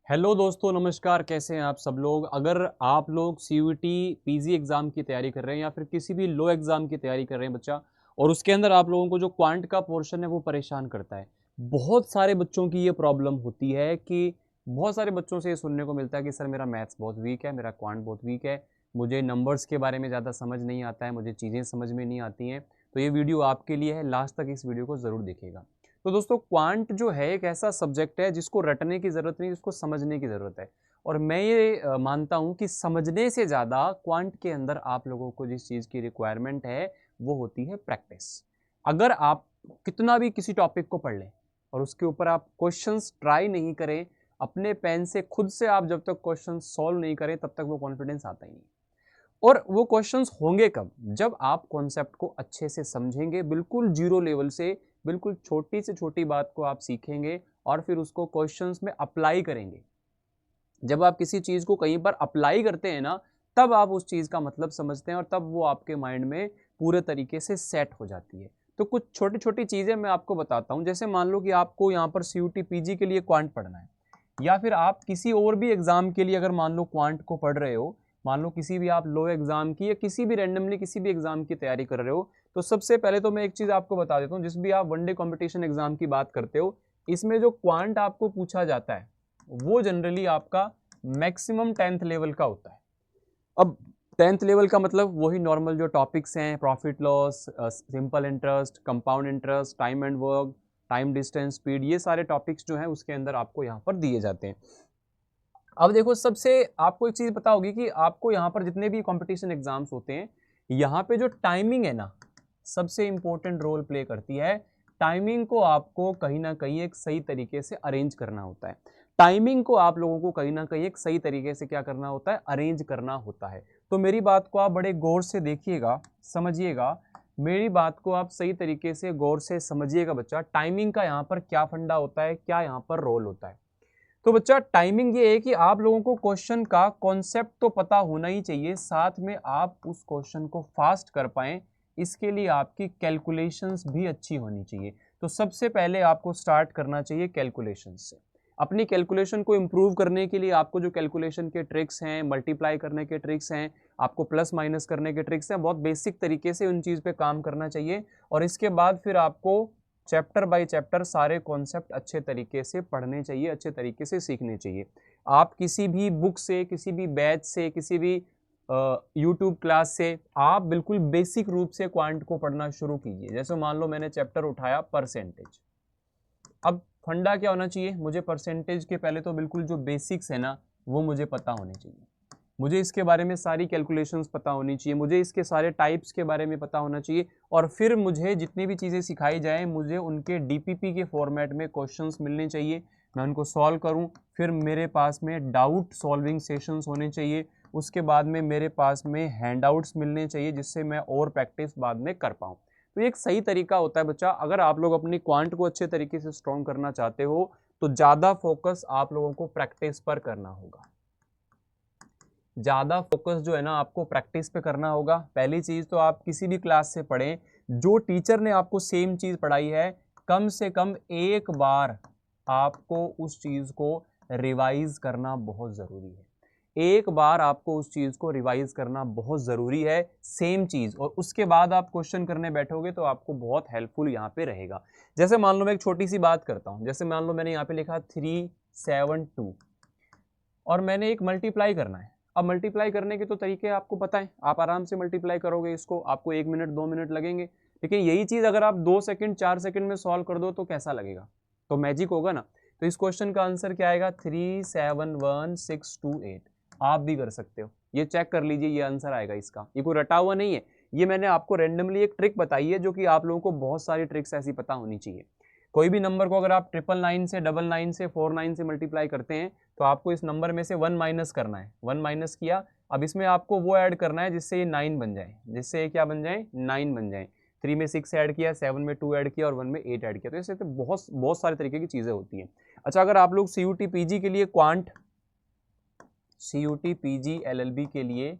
Hello दोस्तों, नमस्कार। कैसे हैं आप सब लोग। अगर आप लोग सीयूईटी पीजी एग्ज़ाम की तैयारी कर रहे हैं या फिर किसी भी लो एग्ज़ाम की तैयारी कर रहे हैं बच्चा, और उसके अंदर आप लोगों को जो क्वांट का पोर्शन है वो परेशान करता है। बहुत सारे बच्चों की ये प्रॉब्लम होती है कि बहुत सारे बच्चों से ये सुनने को मिलता है कि सर मेरा मैथ्स बहुत वीक है, मेरा क्वांट बहुत वीक है, मुझे नंबर्स के बारे में ज़्यादा समझ नहीं आता है, मुझे चीज़ें समझ में नहीं आती हैं। तो ये वीडियो आपके लिए है, लास्ट तक इस वीडियो को ज़रूर देखिएगा। तो दोस्तों, क्वांट जो है एक ऐसा सब्जेक्ट है जिसको रटने की ज़रूरत नहीं, जिसको समझने की ज़रूरत है। और मैं ये मानता हूँ कि समझने से ज़्यादा क्वांट के अंदर आप लोगों को जिस चीज़ की रिक्वायरमेंट है वो होती है प्रैक्टिस। अगर आप कितना भी किसी टॉपिक को पढ़ लें और उसके ऊपर आप क्वेश्चंस ट्राई नहीं करें, अपने पेन से खुद से आप जब तक क्वेश्चन सॉल्व नहीं करें तब तक वो कॉन्फिडेंस आता ही नहीं। और वो क्वेश्चंस होंगे कब? जब आप कॉन्सेप्ट को अच्छे से समझेंगे, बिल्कुल जीरो लेवल से, बिल्कुल छोटी से छोटी बात को आप सीखेंगे और फिर उसको क्वेश्चंस में अप्लाई करेंगे। जब आप किसी चीज़ को कहीं पर अप्लाई करते हैं ना, तब आप उस चीज़ का मतलब समझते हैं और तब वो आपके माइंड में पूरे तरीके से सेट हो जाती है। तो कुछ छोटी-छोटी चीज़ें मैं आपको बताता हूँ। जैसे मान लो कि आपको यहाँ पर सीयूटी पीजी के लिए क्वांट पढ़ना है, या फिर आप किसी और भी एग्ज़ाम के लिए अगर मान लो क्वांट को पढ़ रहे हो, मान लो किसी भी आप लो एग्ज़ाम की या किसी भी रैंडमली किसी भी एग्ज़ाम की तैयारी कर रहे हो, तो सबसे पहले तो मैं एक चीज़ आपको बता देता हूँ। जिस भी आप वनडे कॉम्पिटिशन एग्ज़ाम की बात करते हो, इसमें जो क्वांट आपको पूछा जाता है, वो जनरली आपका मैक्सिमम 10th लेवल का होता है। अब 10th लेवल का मतलब वही नॉर्मल जो टॉपिक्स हैं, profit loss, simple interest, compound interest, time and work, time distance speed, ये सारे टॉपिक्स जो हैं उसके अंदर आपको यहाँ पर दिए जाते हैं। अब देखो, सबसे आपको एक चीज़ पता होगी कि आपको यहाँ पर जितने भी कंपटीशन एग्जाम्स होते हैं, यहाँ पे जो टाइमिंग है ना, सबसे इंपॉर्टेंट रोल प्ले करती है। टाइमिंग को आपको कहीं ना कहीं एक सही तरीके से अरेंज करना होता है। टाइमिंग को आप लोगों को कहीं ना कहीं एक सही तरीके से क्या करना होता है, अरेंज करना होता है। तो मेरी बात को आप बड़े गौर से देखिएगा, समझिएगा। मेरी बात को आप सही तरीके से गौर से समझिएगा बच्चा। टाइमिंग का यहाँ पर क्या फंडा होता है, क्या यहाँ पर रोल होता है। तो बच्चा, टाइमिंग ये है कि आप लोगों को क्वेश्चन का कॉन्सेप्ट तो पता होना ही चाहिए, साथ में आप उस क्वेश्चन को फास्ट कर पाएं, इसके लिए आपकी कैलकुलेशंस भी अच्छी होनी चाहिए। तो सबसे पहले आपको स्टार्ट करना चाहिए कैलकुलेशन से। अपनी कैलकुलेशन को इम्प्रूव करने के लिए आपको जो कैलकुलेशन के ट्रिक्स हैं, मल्टीप्लाई करने के ट्रिक्स हैं, आपको प्लस माइनस करने के ट्रिक्स हैं, बहुत बेसिक तरीके से उन चीज़ पे काम करना चाहिए। और इसके बाद फिर आपको चैप्टर बाय चैप्टर सारे कॉन्सेप्ट अच्छे तरीके से पढ़ने चाहिए, अच्छे तरीके से सीखने चाहिए। आप किसी भी बुक से, किसी भी बैच से, किसी भी यूट्यूब क्लास से आप बिल्कुल बेसिक रूप से क्वांट को पढ़ना शुरू कीजिए। जैसे मान लो मैंने चैप्टर उठाया परसेंटेज। अब फंडा क्या होना चाहिए, मुझे परसेंटेज के पहले तो बिल्कुल जो बेसिक्स है ना, वो मुझे पता होने चाहिए। मुझे इसके बारे में सारी कैलकुलेशंस पता होनी चाहिए, मुझे इसके सारे टाइप्स के बारे में पता होना चाहिए। और फिर मुझे जितनी भी चीज़ें सिखाई जाएँ, मुझे उनके डीपीपी के फॉर्मेट में क्वेश्चंस मिलने चाहिए, मैं उनको सॉल्व करूं। फिर मेरे पास में डाउट सॉल्विंग सेशंस होने चाहिए। उसके बाद में मेरे पास में हैंडआउट्स मिलने चाहिए, जिससे मैं और प्रैक्टिस बाद में कर पाऊँ। तो ये एक सही तरीका होता है बच्चा। अगर आप लोग अपनी क्वांट को अच्छे तरीके से स्ट्रॉन्ग करना चाहते हो, तो ज़्यादा फोकस आप लोगों को प्रैक्टिस पर करना होगा। ज़्यादा फोकस जो है ना, आपको प्रैक्टिस पे करना होगा। पहली चीज़ तो आप किसी भी क्लास से पढ़ें, जो टीचर ने आपको सेम चीज़ पढ़ाई है, कम से कम एक बार आपको उस चीज़ को रिवाइज करना बहुत ज़रूरी है। एक बार आपको उस चीज़ को रिवाइज करना बहुत ज़रूरी है, सेम चीज़, और उसके बाद आप क्वेश्चन करने बैठोगे तो आपको बहुत हेल्पफुल यहाँ पे रहेगा। जैसे मान लो मैं एक छोटी सी बात करता हूँ। जैसे मान लो मैंने यहाँ पे लिखा 372 और मैंने एक मल्टीप्लाई करना है। अब मल्टीप्लाई करने के तो तरीके आपको पता है, आप आराम से मल्टीप्लाई करोगे इसको, आपको 1 मिनट 2 मिनट लगेंगे। लेकिन यही चीज़ अगर आप 2 सेकंड 4 सेकंड में सॉल्व कर दो तो कैसा लगेगा, तो मैजिक होगा ना। तो इस क्वेश्चन का आंसर क्या आएगा, 371628। आप भी कर सकते हो, ये चेक कर लीजिए, ये आंसर आएगा इसका। ये कोई रटा हुआ नहीं है, ये मैंने आपको रेंडमली एक ट्रिक बताई है, जो कि आप लोगों को बहुत सारी ट्रिक्स ऐसी पता होनी चाहिए। कोई भी नंबर को अगर आप 999 से 99 से 49 से मल्टीप्लाई करते हैं, तो आपको इस नंबर में से 1 माइनस करना है। 1 माइनस किया, अब इसमें आपको वो ऐड करना है जिससे ये 9 बन जाए, जिससे ये क्या बन जाए, 9 बन जाए। 3 में 6 ऐड किया, 7 में 2 ऐड किया और 1 में 8 ऐड किया। तो ऐसे तो बहुत बहुत सारे तरीके की चीज़ें होती हैं। अच्छा, अगर आप लोग सीयूटी पीजी के लिए क्वांट, सीयूटी पीजी एलएलबी के लिए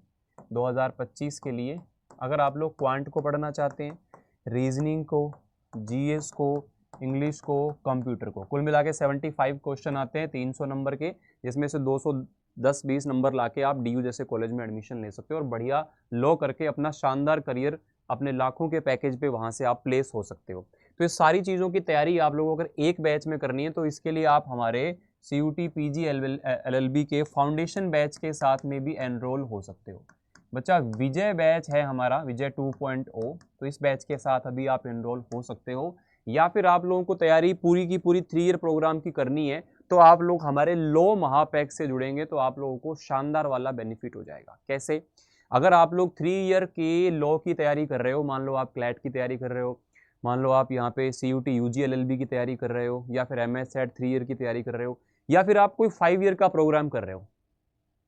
2025 के लिए, अगर आप लोग क्वांट को पढ़ना चाहते हैं, रीजनिंग को, जीएस को, इंग्लिश को, कंप्यूटर को। कुल मिला के 75 क्वेश्चन आते हैं 300 नंबर के, जिसमें से 210-20 नंबर लाके आप DU जैसे कॉलेज में एडमिशन ले सकते हो और बढ़िया लॉ करके अपना शानदार करियर अपने लाखों के पैकेज पे वहाँ से आप प्लेस हो सकते हो। तो ये सारी चीज़ों की तैयारी आप लोगों को अगर एक बैच में करनी है तो इसके लिए आप हमारे CUT PG LLB के फाउंडेशन बैच के साथ में भी एनरोल हो सकते हो। बच्चा विजय बैच है हमारा, विजय 2.0, तो इस बैच के साथ अभी आप एनरोल हो सकते हो। या फिर आप लोगों को तैयारी पूरी की पूरी 3 ईयर प्रोग्राम की करनी है तो आप लोग हमारे लो महापैक से जुड़ेंगे तो आप लोगों को शानदार वाला बेनिफिट हो जाएगा। कैसे? अगर आप लोग 3 ईयर के लॉ की तैयारी कर रहे हो, मान लो आप क्लैट की तैयारी कर रहे हो, मान लो आप यहाँ पे CUT UG LLB की तैयारी कर रहे हो, या फिर MS सेट 3 ईयर की तैयारी कर रहे हो, या फिर आप कोई 5 ईयर का प्रोग्राम कर रहे हो,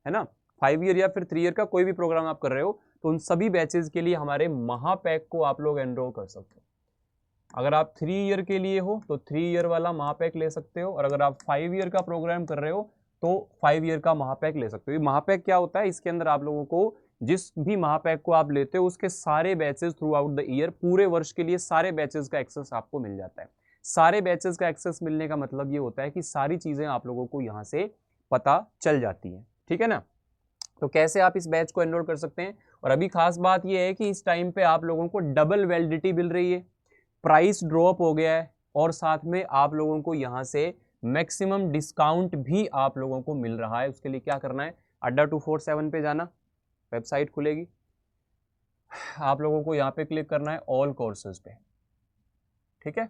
है ना, 5 ईयर या फिर 3 ईयर का कोई भी प्रोग्राम आप कर रहे हो, तो उन सभी बैचेस के लिए हमारे महापैक को आप लोग एनरोल कर सकते हो। अगर आप 3 ईयर के लिए हो तो 3 ईयर वाला महापैक ले सकते हो, और अगर आप 5 ईयर का प्रोग्राम कर रहे हो तो 5 ईयर का महापैक ले सकते हो। ये महापैक क्या होता है? इसके अंदर आप लोगों को जिस भी महापैक को आप लेते हो उसके सारे batches through out the year, पूरे वर्ष के लिए सारे बैचेस का एक्सेस आपको मिल जाता है। सारे बैचेस का एक्सेस मिलने का मतलब ये होता है कि सारी चीजें आप लोगों को यहाँ से पता चल जाती है। ठीक है ना? तो कैसे आप इस बैच को एनरोल कर सकते हैं? और अभी खास बात यह है कि इस टाइम पे आप लोगों को डबल वैलिडिटी मिल रही है, प्राइस ड्रॉप हो गया है, और साथ में आप लोगों को यहाँ से मैक्सिमम डिस्काउंट भी आप लोगों को मिल रहा है। उसके लिए क्या करना है? अड्डा 247 पे जाना, वेबसाइट खुलेगी, आप लोगों को यहाँ पे क्लिक करना है ऑल कोर्सेज पे। ठीक है,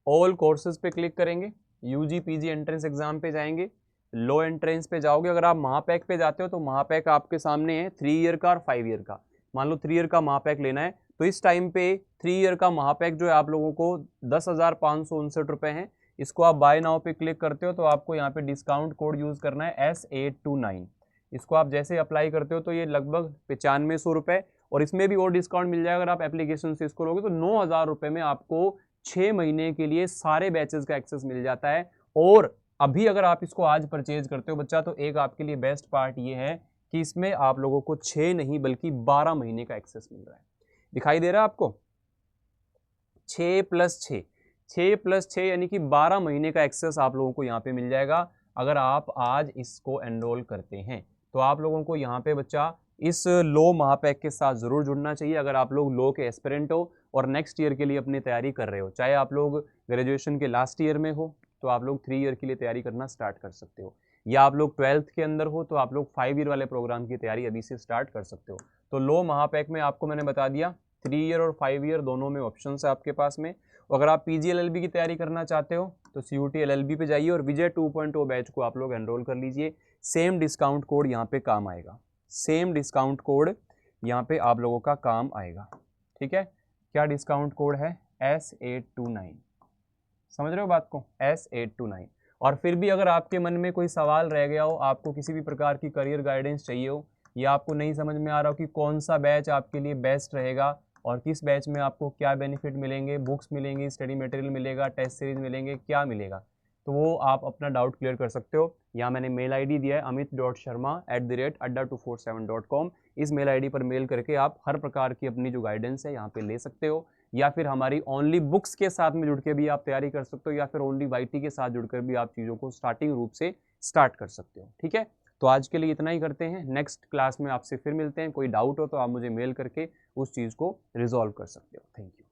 ऑल कोर्सेज पे क्लिक करेंगे, UG PG एंट्रेंस एग्जाम पे जाएंगे, लो एंट्रेंस पे जाओगे। अगर आप महापैक पे जाते हो तो महापैक आपके सामने है 3 ईयर का और 5 ईयर का। मान लो 3 ईयर का महापैक लेना है तो इस टाइम पे 3 ईयर का महापैक जो है आप लोगों को 10,559 रुपए है। इसको आप बाय नाउ पे क्लिक करते हो तो आपको यहाँ पे डिस्काउंट कोड यूज करना है S829। इसको आप जैसे अप्लाई करते हो तो ये लगभग 9500 रुपए, और इसमें भी और डिस्काउंट मिल जाएगा। अगर आप एप्लीकेशन से इसको लोगे तो 9,000 रुपए में आपको 6 महीने के लिए सारे बैचेस का एक्सेस मिल जाता है। और अभी अगर आप इसको आज परचेज करते हो बच्चा, तो एक आपके लिए बेस्ट पार्ट ये है कि इसमें आप लोगों को 6 नहीं बल्कि 12 महीने का एक्सेस मिल रहा है। दिखाई दे रहा है आपको? 6 + 6, 6 + 6 यानी कि 12 महीने का एक्सेस आप लोगों को यहाँ पे मिल जाएगा अगर आप आज इसको एनरोल करते हैं। तो आप लोगों को यहाँ पे बच्चा इस लो महापैक के साथ जरूर जुड़ना चाहिए अगर आप लोग लो के एस्पिरेंट हो और नेक्स्ट ईयर के लिए अपनी तैयारी कर रहे हो। चाहे आप लोग ग्रेजुएशन के लास्ट ईयर में हो तो आप लोग 3 ईयर के लिए तैयारी करना स्टार्ट कर सकते हो, या आप लोग 12th के अंदर हो तो आप लोग 5 ईयर वाले प्रोग्राम की तैयारी अभी से स्टार्ट कर सकते हो। तो लो महापैक में आपको मैंने बता दिया 3 ईयर और 5 ईयर दोनों में ऑप्शन है आपके पास में। अगर आप PG LLB की तैयारी करना चाहते हो तो CUT LLB पे जाइए और विजय 2.0 बैच को आप लोग एनरोल कर लीजिए। सेम डिस्काउंट कोड यहाँ पे काम आएगा, सेम डिस्काउंट कोड यहाँ पे आप लोगों का काम आएगा। ठीक है, क्या डिस्काउंट कोड है? S829। समझ रहे हो बात को? S829। और फिर भी अगर आपके मन में कोई सवाल रह गया हो, आपको किसी भी प्रकार की करियर गाइडेंस चाहिए हो, या आपको नहीं समझ में आ रहा हो कि कौन सा बैच आपके लिए बेस्ट रहेगा और किस बैच में आपको क्या बेनिफिट मिलेंगे, बुक्स मिलेंगी, स्टडी मटेरियल मिलेगा, टेस्ट सीरीज मिलेंगे, क्या मिलेगा, तो वो आप अपना डाउट क्लियर कर सकते हो। यहाँ मैंने मेल ID दिया है amit.sharma@adda247.com। इस मेल ID पर मेल करके आप हर प्रकार की अपनी जो गाइडेंस है यहाँ पे ले सकते हो, या फिर हमारी ओनली बुक्स के साथ में जुड़ के भी आप तैयारी कर सकते हो, या फिर ओनली YT के साथ जुड़कर भी आप चीज़ों को स्टार्टिंग रूप से स्टार्ट कर सकते हो। ठीक है, तो आज के लिए इतना ही करते हैं, नेक्स्ट क्लास में आपसे फिर मिलते हैं। कोई डाउट हो तो आप मुझे मेल करके उस चीज़ को रिजॉल्व कर सकते हो। Thank you.